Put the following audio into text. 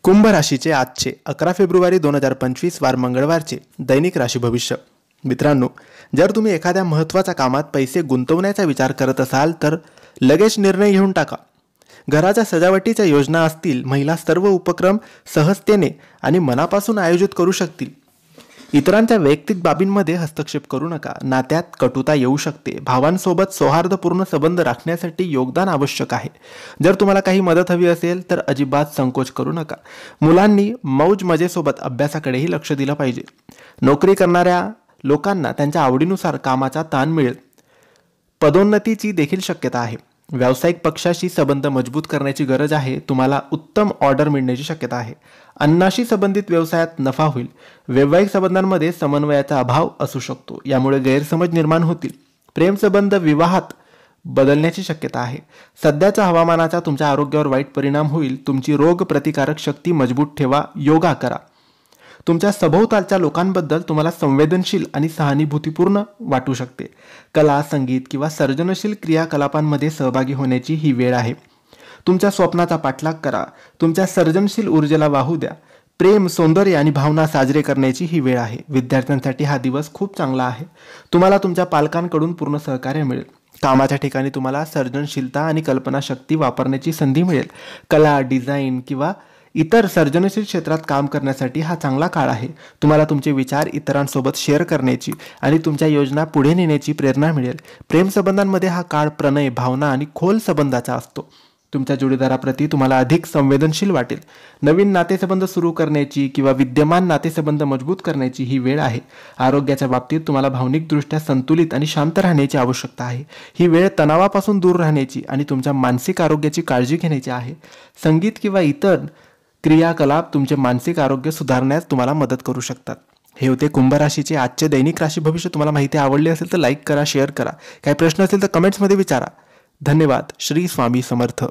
कुंभ राशीचे आजचे 11 फेब्रुवारी 2025 वार मंगळवारचे दैनिक राशी भविष्य. मित्रांनो, जर तुम्ही एखाद्या महत्त्वाच्या कामात पैसे गुंतवण्याचा विचार करत असाल तर लगेच निर्णय घेऊन टाका. घराच्या सजावटीच्या योजना असतील, महिला सर्व उपक्रम सहजतेने आणि मनापासून आयोजित करू शकतील. इतरांच्या वैयक्तिक बाबींमध्ये हस्तक्षेप करू नका. नात्यात कटुता येऊ शकते. भावांसोबत सौहार्दपूर्ण संबंध राखण्यासाठी योगदान आवश्यक आहे. जर तुम्हाला काही मदत हवी असेल तर अजिबात संकोच करू नका. मुलांनी मौज मजेसोबत अभ्यासाकडेही लक्ष दिलं पाहिजे. नोकरी करणाऱ्या लोकांना त्यांच्या आवडीनुसार कामाचा ताण मिळेल. पदोन्नतीची देखील शक्यता आहे. व्यावसायिक पक्षाशी संबंध मजबूत करण्याची गरज आहे. तुम्हाला उत्तम ऑर्डर मिळण्याची शक्यता आहे. अन्नाशी संबंधित व्यवसायात नफा होईल. वैवाहिक संबंधांमध्ये समन्वयाचा अभाव असू शकतो, यामुळे गैरसमज निर्माण होतील. प्रेमसंबंध विवाहात बदलण्याची शक्यता आहे. सध्याच्या हवामानाचा तुमच्या आरोग्यावर वाईट परिणाम होईल. तुमची रोग प्रतिकारक शक्ती मजबूत ठेवा. योगा करा. तुमच्या सभोवतालच्या लोकांबद्दल तुम्हाला संवेदनशील आणि सहानुभूतीपूर्ण वाटू शकते. कला, संगीत किंवा सर्जनशील क्रियाकलापांमध्ये सहभागी होण्याची ही वेळ आहे. तुमच्या स्वप्नाचा पाठलाग करा. तुमच्या सर्जनशील ऊर्जेला वाहू द्या. प्रेम, सौंदर्य आणि भावना साजरे करण्याची ही वेळ आहे. विद्यार्थ्यांसाठी हा दिवस खूप चांगला आहे. तुम्हाला तुमच्या पालकांकडून पूर्ण सहकार्य मिळेल. कामाच्या ठिकाणी तुम्हाला सर्जनशीलता आणि कल्पनाशक्ती वापरण्याची संधी मिळेल. कला, डिझाईन किंवा इतर सर्जनशील क्षेत्रात काम करण्यासाठी हा चांगला काळ आहे. तुम्हाला तुमचे विचार इतरांसोबत शेअर करण्याची आणि तुमच्या योजना पुढे नेण्याची प्रेरणा मिळेल. प्रेमसंबंधांमध्ये हा काळ प्रणय, भावना आणि खोल संबंधाचा असतो. तुमच्या जोडीदाराप्रती तुम्हाला अधिक संवेदनशील वाटेल. नवीन नातेसंबंध सुरू करण्याची किंवा विद्यमान नातेसंबंध मजबूत करण्याची ही वेळ आहे. आरोग्याच्या बाबतीत तुम्हाला भावनिकदृष्ट्या संतुलित आणि शांत राहण्याची आवश्यकता आहे. ही वेळ तणावापासून दूर राहण्याची आणि तुमच्या मानसिक आरोग्याची काळजी घेण्याची आहे. संगीत किंवा इतर क्रियाकलाप तुमचे मानसिक आरोग्य सुधारण्यास तुम्हाला मदत करू शकतात. हे होते कुंभ राशीचे आजचे दैनिक राशी भविष्य. तुम्हाला माहिती आवडली असेल तर लाईक करा, शेअर करा. काही प्रश्न असेल तर कमेंट्समध्ये विचारा. धन्यवाद. श्री स्वामी समर्थ.